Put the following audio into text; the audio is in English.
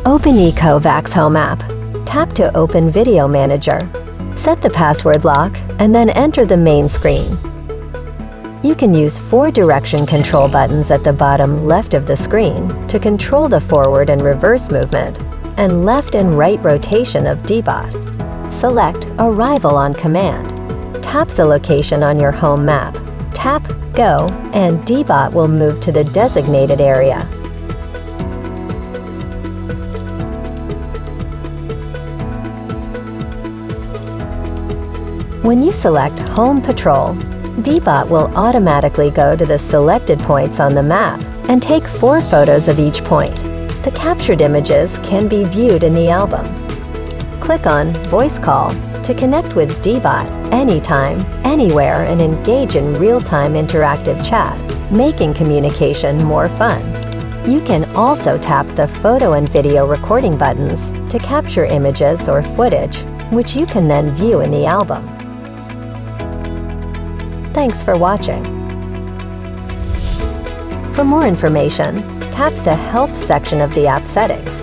Open ECOVACS Home app. Tap to open Video Manager. Set the password lock and then enter the main screen. You can use 4 direction control buttons at the bottom left of the screen to control the forward and reverse movement and left and right rotation of DEEBOT. Select Arrival on command. Tap the location on your home map. Tap Go and DEEBOT will move to the designated area. When you select Home Patrol, DEEBOT will automatically go to the selected points on the map and take 4 photos of each point. The captured images can be viewed in the album. Click on Voice Call to connect with DEEBOT anytime, anywhere, and engage in real-time interactive chat, making communication more fun. You can also tap the photo and video recording buttons to capture images or footage, which you can then view in the album. Thanks for watching. For more information, tap the Help section of the app settings.